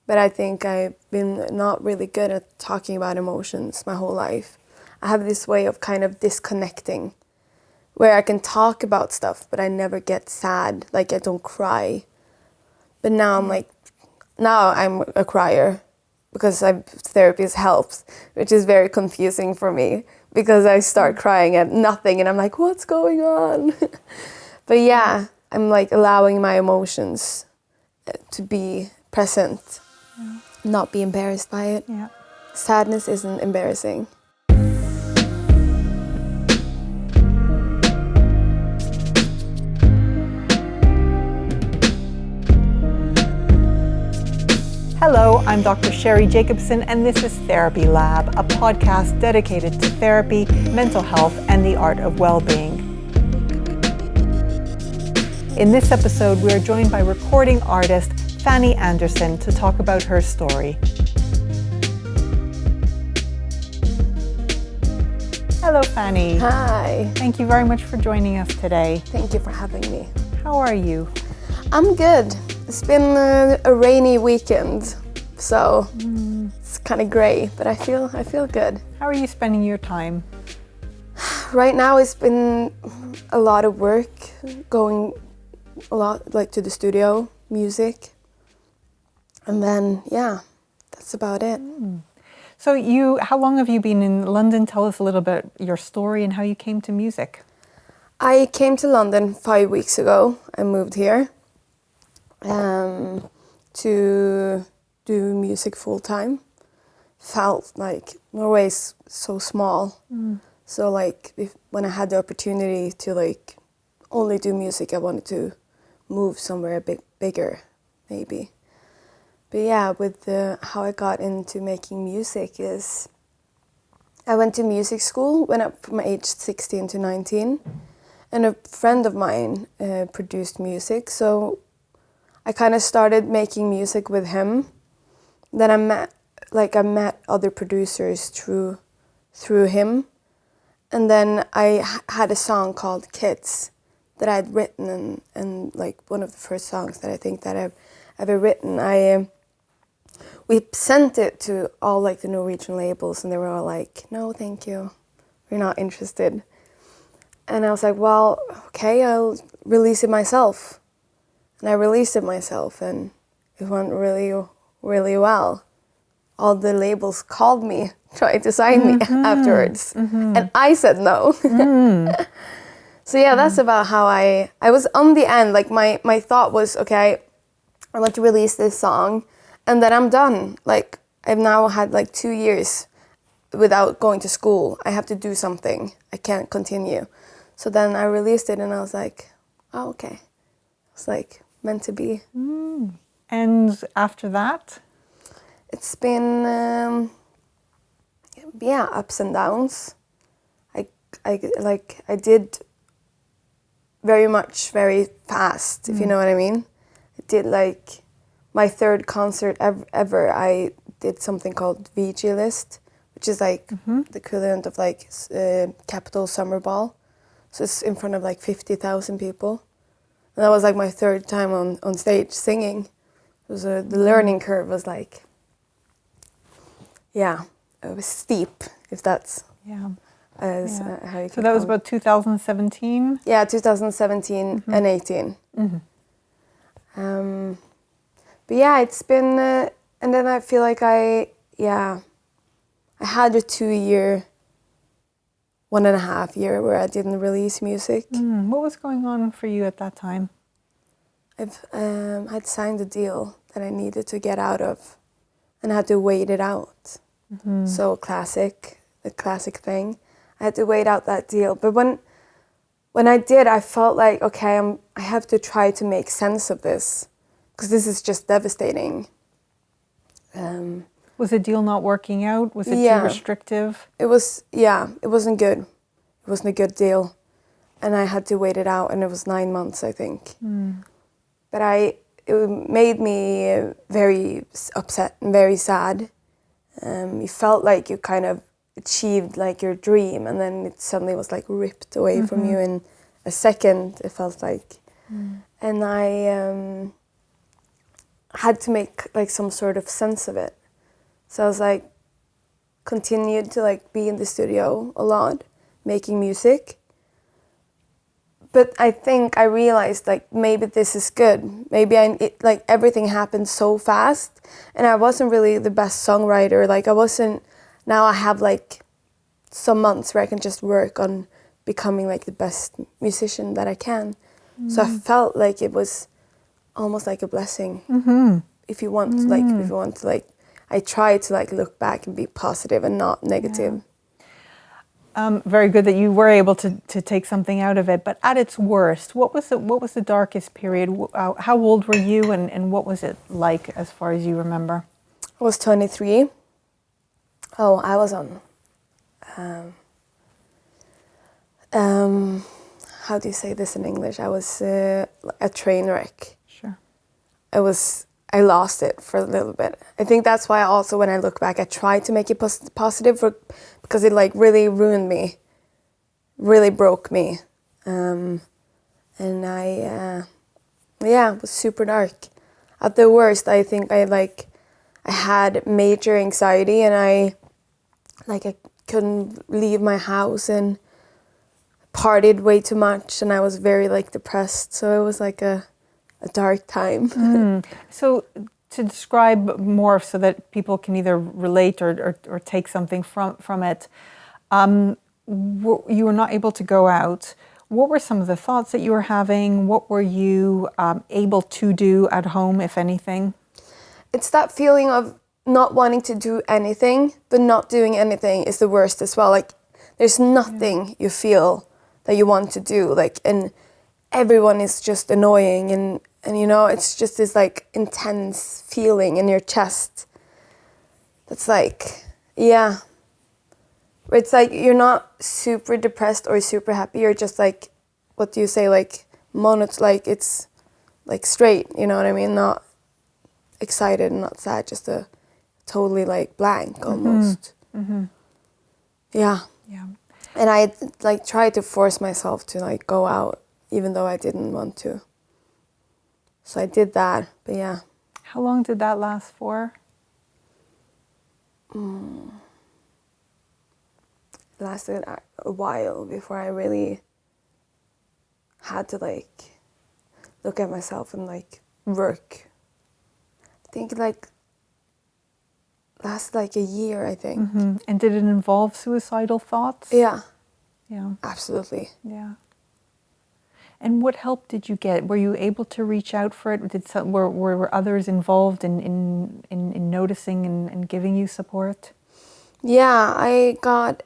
But I think I've been not really good at talking about emotions my whole life. I have this way of kind of disconnecting, where I can talk about stuff, but I never get sad, like I don't cry. But now I'm a crier because therapy has helped, which is very confusing for me because I start crying at nothing and I'm like, what's going on? But yeah, I'm like allowing my emotions to be present, not be embarrassed by it. Yeah. Sadness isn't embarrassing. Hello, I'm Dr. Sherry Jacobson, and this is TherapyLab, a podcast dedicated to therapy, mental health, and the art of well-being. In this episode, we are joined by recording artist Fanny Andersen to talk about her story. Hello, Fanny. Hi. Thank you very much for joining us today. Thank you for having me. How are you? I'm good. It's been a rainy weekend, so it's kind of grey, but I feel good. How are you spending your time? Right now it's been a lot of work, going a lot like to the studio, music, and then that's about it. So how long have you been in London? Tell us a little bit your story and how you came to music. I came to London 5 weeks ago. I moved here to do music full time. Felt like Norway is so small, so like when I had the opportunity to like only do music, I wanted to move somewhere a bit bigger, maybe. But yeah, with how I got into making music is I went to music school, went up from age 16 to 19, and a friend of mine produced music, so I kind of started making music with him. Then I met other producers through him, and then I had a song called Kids that I'd written, and like one of the first songs that I think that I've ever written. We sent it to all like the Norwegian labels, and they were all like, "No, thank you, we're not interested." And I was like, "Well, okay, I'll release it myself." And I released it myself, and it went really, really well. All the labels called me, trying to sign me afterwards, and I said no. So yeah, that's about how I was on the end. Like my thought was, okay, I want to release this song, and then I'm done. Like I've now had like 2 years without going to school. I have to do something. I can't continue. So then I released it, and I was like, oh, okay. It's like meant to be. And after that? It's been ups and downs. I did very fast, if you know what I mean. I did like my third concert ever. I did something called VG List, which is like the equivalent of like Capitol Summer Ball. So it's in front of like 50,000 people. And that was like my third time on stage singing. It was the learning curve was like, it was steep, if that's how you can So that was call it. about 2017? Yeah, 2017 and 18. But yeah, it's been, and then I feel like I had a 1.5 year where I didn't release music. What was going on for you at that time? I'd signed a deal that I needed to get out of, and I had to wait it out. So the classic thing. I had to wait out that deal. But when I did, I felt like, okay, I have to try to make sense of this, because this is just devastating. Was the deal not working out? Was it too restrictive? It wasn't good. It wasn't a good deal. And I had to wait it out, and it was 9 months, I think. But it made me very upset and very sad. You felt like you kind of achieved like your dream, and then it suddenly was like ripped away from you in a second, it felt like. And had to make like some sort of sense of it. So I was like, continued to like be in the studio a lot, making music. But I think I realized like maybe this is good. Maybe like everything happened so fast, and I wasn't really the best songwriter. Like I wasn't. Now I have like some months where I can just work on becoming like the best musician that I can. So I felt like it was almost like a blessing. If you want, like, I try to like look back and be positive and not negative. Very good that you were able to take something out of it. But at its worst, what was the darkest period? How old were you, and what was it like as far as you remember? I was 23. Oh, I was on. How do you say this in English? I was a train wreck. Sure. I lost it for a little bit. I think that's why also when I look back, I tried to make it positive because it like really ruined me, really broke me. And it was super dark. At the worst, I think I had major anxiety, and I couldn't leave my house and partied way too much, and I was very like depressed. So it was like a dark time. So to describe more so that people can either relate or take something from it, you were not able to go out. What were some of the thoughts that you were having? What were you able to do at home, if anything? It's that feeling of not wanting to do anything, but not doing anything is the worst as well. Like there's nothing you feel that you want to do, like, and everyone is just annoying, and you know, it's just this like intense feeling in your chest. That's like, yeah. It's like you're not super depressed or super happy. You're just like, what do you say, like like it's like straight, you know what I mean? Not excited and not sad, just a totally like blank almost. Yeah. And I like tried to force myself to like go out, even though I didn't want to. So I did that, but yeah. How long did that last for? It lasted a while before I really had to like look at myself and like work. I think like lasted like a year, I think. And did it involve suicidal thoughts? Yeah. Yeah. Absolutely. Yeah. And what help did you get? Were you able to reach out for it? Were others involved in noticing and giving you support? Yeah,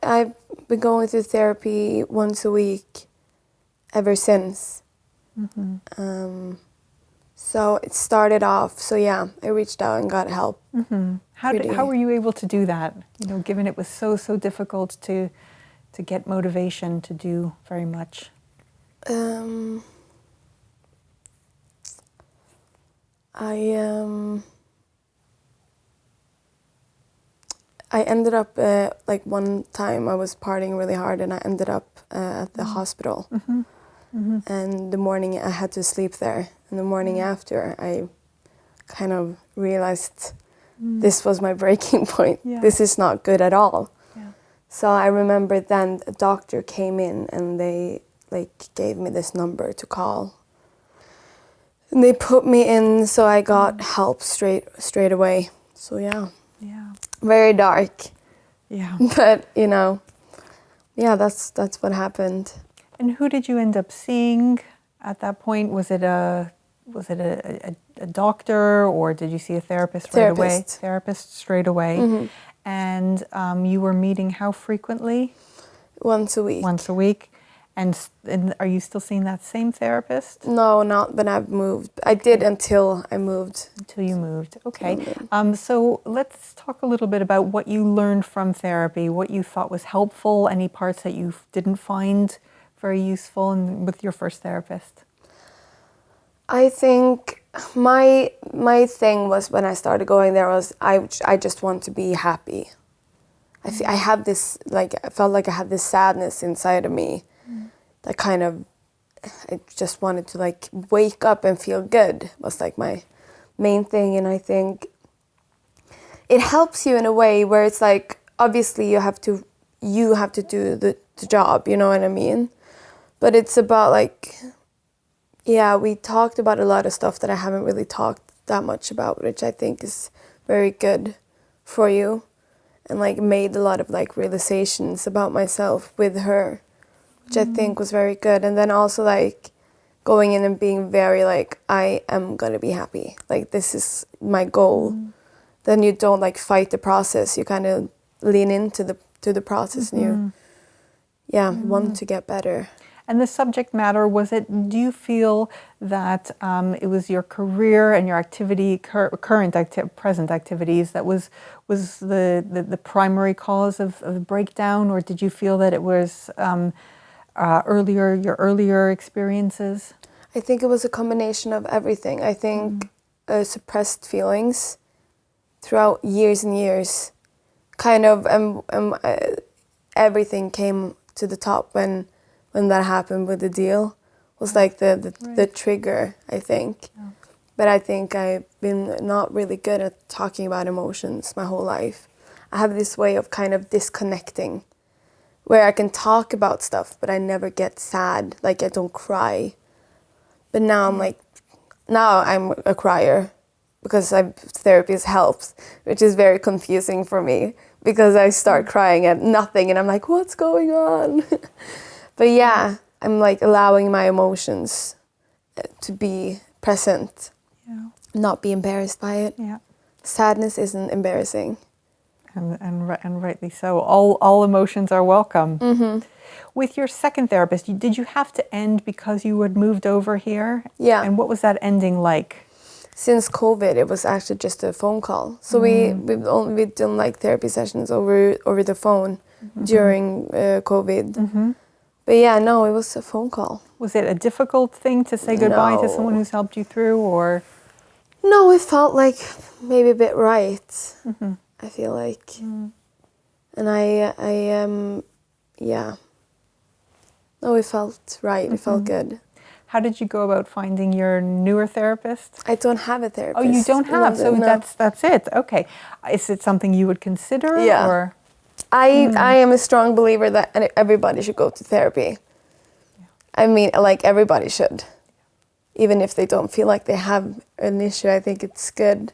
I've been going through therapy once a week ever since. So it started off, so yeah, I reached out and got help. How were you able to do that? You know, given it was so difficult to get motivation to do very much. I ended up like one time I was partying really hard, and I ended up at the hospital. And the morning I had to sleep there, and the morning after I kind of realized this was my breaking point. Yeah. This is not good at all. Yeah. So I remember then a doctor came in, and they like gave me this number to call. And they put me in, so I got help straight away. So yeah. Yeah. Very dark. Yeah. But you know, yeah, that's what happened. And who did you end up seeing at that point? Was it a doctor, or did you see a therapist right away? Therapist straight away. And you were meeting how frequently? Once a week. Once a week. And are you still seeing that same therapist? No, not when I've moved. I did until I moved. Until you moved. Okay. So let's talk a little bit about what you learned from therapy, what you thought was helpful, any parts that you didn't find very useful with your first therapist. I think my thing was when I started going there was I just want to be happy. I have this, like, I felt like I had this sadness inside of me that kind of, I just wanted to like wake up and feel good was like my main thing. And I think it helps you in a way where it's like, obviously you have to do the job, you know what I mean? But it's about like, yeah, we talked about a lot of stuff that I haven't really talked that much about, which I think is very good for you, and like made a lot of like realizations about myself with her, which I think was very good. And then also like going in and being very like, I am gonna be happy, like this is my goal. Then you don't like fight the process, you kind of lean into the process, and you want to get better. And the subject matter, do you feel that it was your career and your activity, present activities, that was the primary cause of the breakdown, or did you feel that it was your earlier experiences? I think it was a combination of everything. I think suppressed feelings throughout years and years, kind of, everything came to the top when that happened with the deal, was like the trigger, I think. Yeah. But I think I've been not really good at talking about emotions my whole life. I have this way of kind of disconnecting, where I can talk about stuff, but I never get sad, like I don't cry. But now I'm a crier, because therapy helps, which is very confusing for me, because I start crying at nothing and I'm like, what's going on? But yeah, I'm like allowing my emotions to be present, not be embarrassed by it. Yeah. Sadness isn't embarrassing. And rightly so. All emotions are welcome. Mm-hmm. With your second therapist, did you have to end because you had moved over here? Yeah. And what was that ending like? Since COVID, it was actually just a phone call. So we've done like therapy sessions over the phone during COVID. Mm-hmm. But yeah, no, it was a phone call. Was it a difficult thing to say goodbye to someone who's helped you through, or? No, it felt like maybe a bit right. Mm-hmm. I feel like, and no, it felt right. Mm-hmm. It felt good. How did you go about finding your newer therapist? I don't have a therapist. Oh, you don't have? So no. That's it. Okay. Is it something you would consider? Yeah. Or? I am a strong believer that everybody should go to therapy. Yeah. I mean, like everybody should. Even if they don't feel like they have an issue, I think it's good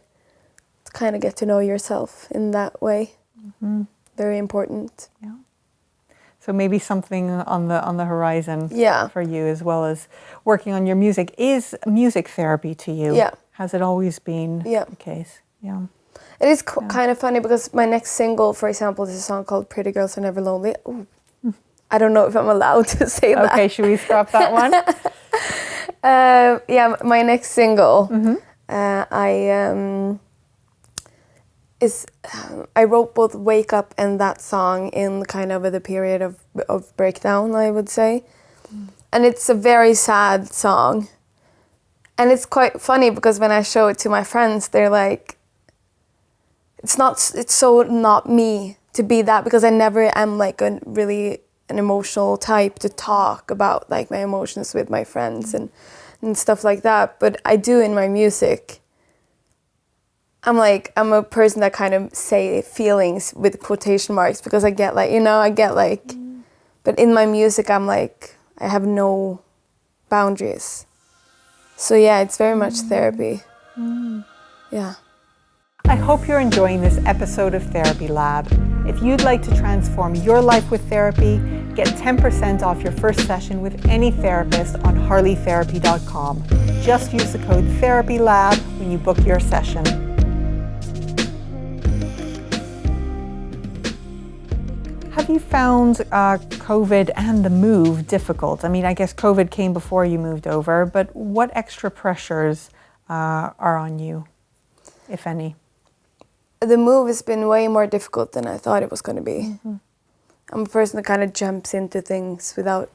to kind of get to know yourself in that way. Mm-hmm. Very important. Yeah. So maybe something on the horizon for you, as well as working on your music. Is music therapy to you? Yeah. Has it always been the case? Yeah. It is kind of funny, because my next single, for example, is a song called Pretty Girls Are Never Lonely. Ooh. I don't know if I'm allowed to say that. Okay, should we scrap that one? My next single, I wrote both Wake Up and that song in kind of the period of breakdown, I would say. And it's a very sad song. And it's quite funny, because when I show it to my friends, they're like, it's so not me to be that, because I never am like an emotional type to talk about like my emotions with my friends and stuff like that. But I do in my music. I'm a person that kind of say feelings with quotation marks, because I get but in my music I'm like, I have no boundaries. So yeah, it's very much therapy. Yeah. I hope you're enjoying this episode of TherapyLab. If you'd like to transform your life with therapy, get 10% off your first session with any therapist on harleytherapy.com. Just use the code TherapyLab when you book your session. Have you found COVID and the move difficult? I mean, I guess COVID came before you moved over, but what extra pressures are on you, if any? The move has been way more difficult than I thought it was going to be. Mm-hmm. I'm a person that kind of jumps into things without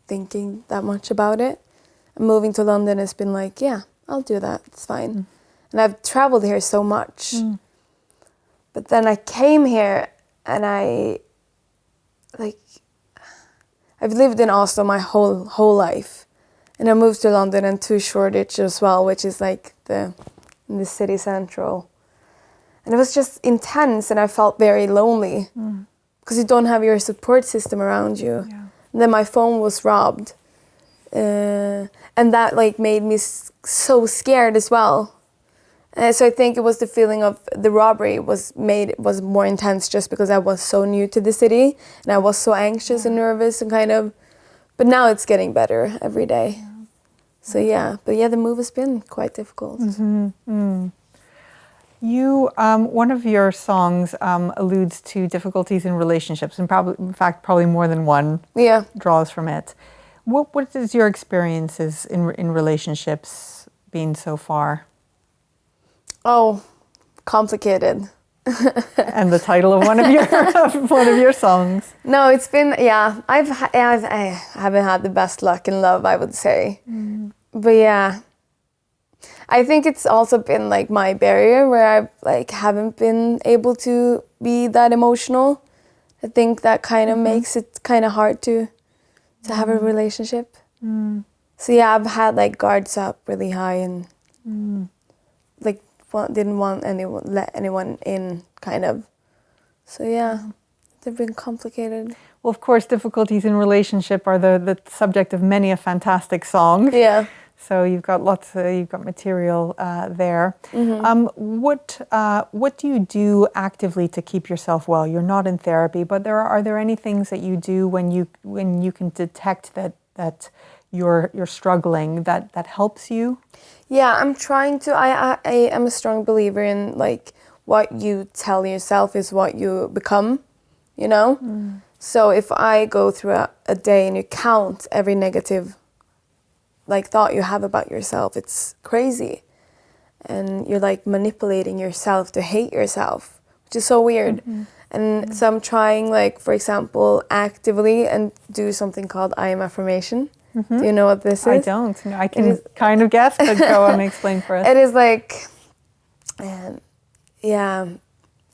thinking that much about it. And moving to London has been like, yeah, I'll do that. It's fine. Mm. And I've traveled here so much. Mm. But then I came here and I've lived in Oslo my whole life. And I moved to London and to Shoreditch as well, which is like the in the city central. And it was just intense, and I felt very lonely because you don't have your support system around you. Yeah. And then my phone was robbed. And that like made me so scared as well. So I think it was the feeling of the robbery was more intense just because I was so new to the city and I was so anxious and nervous and kind of, but now it's getting better every day. Yeah. So the move has been quite difficult. You, one of your songs alludes to difficulties in relationships, and probably more than one draws from it. What is your experiences in relationships been so far? Oh, complicated. And the title of one of your songs. No, it's been I haven't had the best luck in love, I would say. But yeah, I think it's also been like my barrier where I like haven't been able to be that emotional. I think that kind of makes it kind of hard to have a relationship. So yeah, I've had like guards up really high and like didn't want let anyone in kind of. So yeah, they've been complicated. Well, of course, difficulties in relationship are the subject of many a fantastic song. Yeah. So you've got you've got material there. What do you do actively to keep yourself well? You're not in therapy, but are there any things that you do when you can detect that you're struggling that helps you? Yeah, I'm trying to. I am a strong believer in like what you tell yourself is what you become, you know? So if I go through a day and you count every negative like thought you have about yourself, it's crazy. And you're like manipulating yourself to hate yourself, which is so weird. And so I'm trying like, for example, actively and do something called I am affirmation. Do you know what this is? I don't. No, I can kind of guess, but go on and explain for us. It is like, I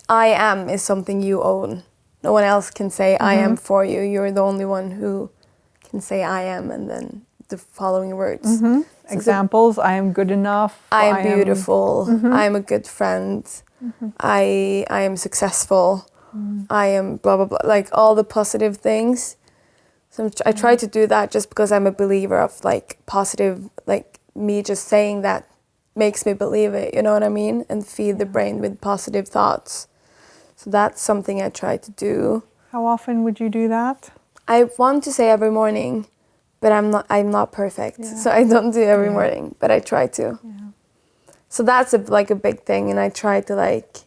am is something you own. No one else can say I am for you. You're the only one who can say I am and then the following words. So examples, I am good enough. I am beautiful. I am a good friend. I am successful. I am blah, blah, blah. Like all the positive things. So I try to do that just because I'm a believer of like positive, like me just saying that makes me believe it, you know what I mean? And feed the brain with positive thoughts. So that's something I try to do. How often would you do that? I want to say every morning, but I'm not perfect. So I don't do every morning, but I try to. So that's a big thing, and I try to like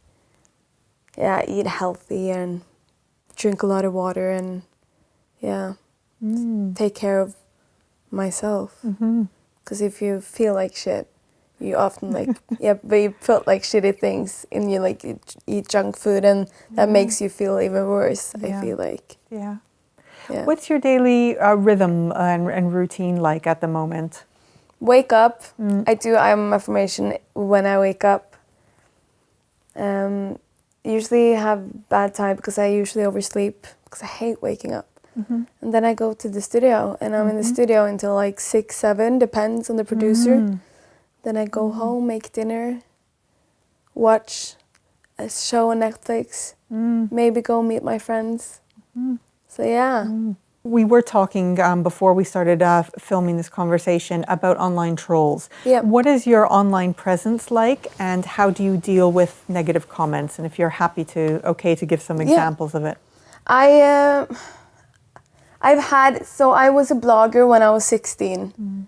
eat healthy and drink a lot of water and take care of myself. Because if you feel like shit, you often like but you felt like shitty things and you like you eat junk food and that makes you feel even worse. I feel like. Yeah. What's your daily rhythm and routine like at the moment? Wake up. I am affirmation when I wake up. Usually have bad time because I usually oversleep because I hate waking up. And then I go to the studio and I'm in the studio until like 6, 7, depends on the producer. Then I go home, make dinner, watch a show on Netflix, maybe go meet my friends. So yeah. We were talking before we started filming this conversation about online trolls. What is your online presence like and how do you deal with negative comments? And if you're okay to give some examples of it. I was a blogger when I was 16.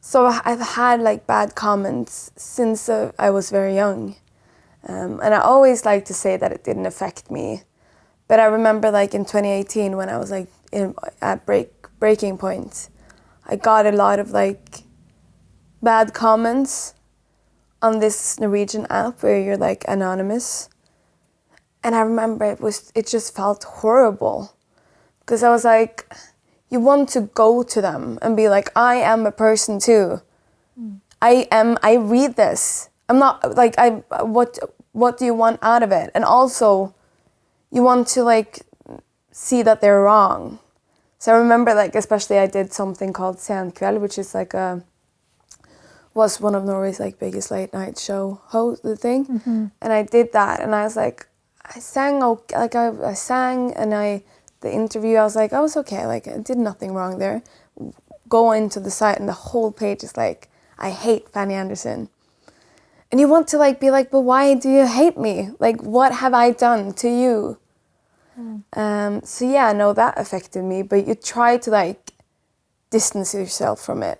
So I've had like bad comments since I was very young. And I always like to say that it didn't affect me. But I remember like in 2018 when I was like at breaking point, I got a lot of like bad comments on this Norwegian app where you're like anonymous. And I remember it just felt horrible. Because I was like, you want to go to them and be like, I am a person too. I read this. I'm not like, what do you want out of it? And also, you want to like see that they're wrong. So I remember like, especially I did something called Senkveld, which is like was one of Norway's like biggest late night show host thing, and I did that, and I was like, I sang I sang, and the interview I was like, I was okay, like I did nothing wrong there. Go into the site and the whole page is like, I hate Fanny Andersen, and you want to like be like, but why do you hate me? Like, what have I done to you? So yeah, no, that affected me, but you try to like distance yourself from it,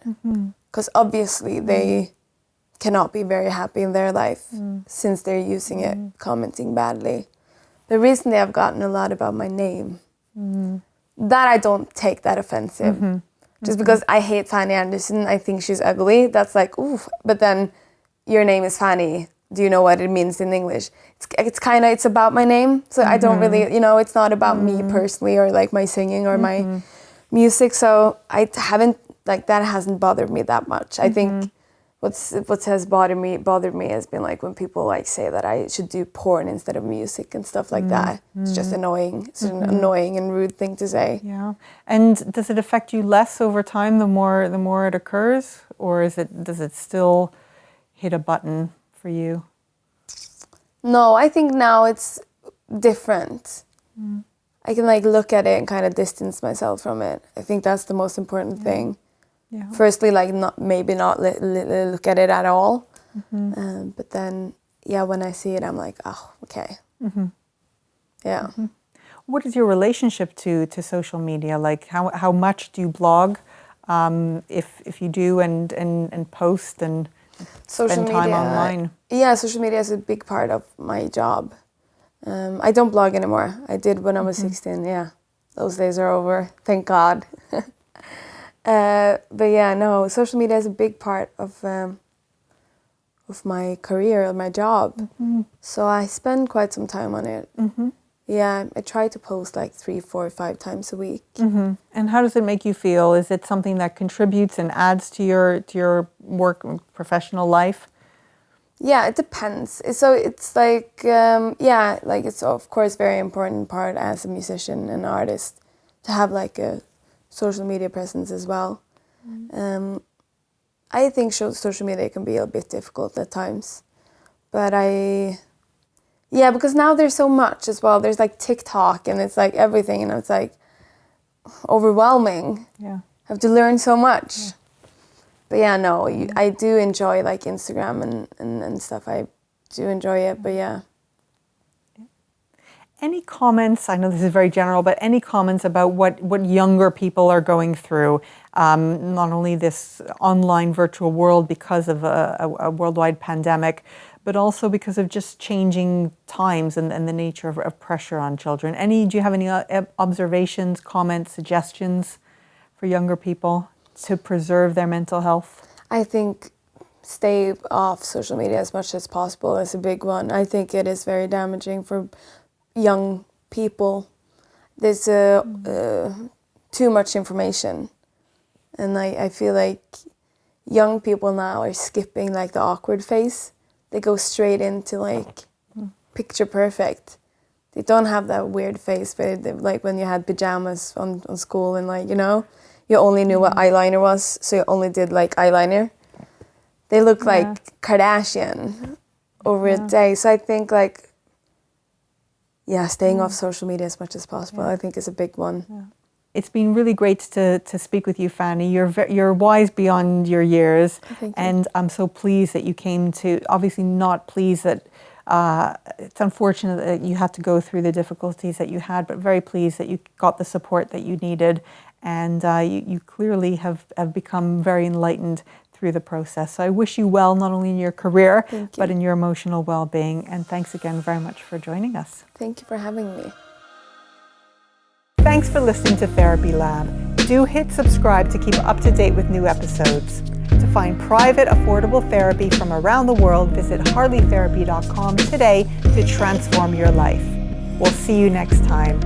because obviously they cannot be very happy in their life since they're using it, commenting badly. The reason they have gotten a lot about my name, that I don't take that offensive. Just because I hate Fanny Andersen, I think she's ugly, that's like, oof. But then, your name is Fanny, do you know what it means in English? It's about my name, so I don't really, it's not about me personally, or like my singing or my music, so I haven't, like, that hasn't bothered me that much. I think what has bothered me has been like when people like say that I should do porn instead of music and stuff like that. It's just annoying. It's an annoying and rude thing to say. Yeah. And does it affect you less over time the more it occurs, or does it still hit a button for you? No, I think now it's different. I can like look at it and kind of distance myself from it. I think that's the most important thing. Yeah. Firstly, like not look at it at all, but then when I see it, I'm like, oh, okay, yeah. What is your relationship to social media? Like, how much do you blog, if you do, and post and spend time online? Yeah, social media is a big part of my job. I don't blog anymore. I did when I was 16. Yeah, those days are over. Thank God. But yeah, no, social media is a big part of my career, my job. So I spend quite some time on it. Yeah, I try to post like 3, 4, 5 times a week. And how does it make you feel? Is it something that contributes and adds to your work, professional life? Yeah, it depends. So it's like, like it's of course very important part as a musician and artist to have like a social media presence as well. I think social media can be a bit difficult at times, but because now there's so much as well. There's like TikTok and it's like everything, and it's like overwhelming. Yeah, have to learn so much. Yeah. But yeah, no, I do enjoy like Instagram and stuff. I do enjoy it, but yeah. Any comments, I know this is very general, but any comments about what younger people are going through, not only this online virtual world because of a worldwide pandemic, but also because of just changing times and the nature of pressure on children. Do you have any observations, comments, suggestions for younger people to preserve their mental health? I think stay off social media as much as possible is a big one. I think it is very damaging for young people. There's too much information, and I feel like young people now are skipping like the awkward phase. They go straight into like picture perfect. They don't have that weird face where like when you had pajamas on school and like, you only knew what eyeliner was, so you only did like eyeliner. They look like Kardashian over a day. So I think like, staying off social media as much as possible, I think is a big one. Yeah. It's been really great to speak with you, Fanny. You're wise beyond your years, and I'm so pleased that you came to. Obviously, not pleased that it's unfortunate that you had to go through the difficulties that you had, but very pleased that you got the support that you needed, and you clearly have become very enlightened through the process. So I wish you well, not only in your career, but in your emotional well-being. And thanks again very much for joining us. Thank you for having me. Thanks for listening to TherapyLab. Do hit subscribe to keep up to date with new episodes. To find private, affordable therapy from around the world, visit harleytherapy.com today to transform your life. We'll see you next time.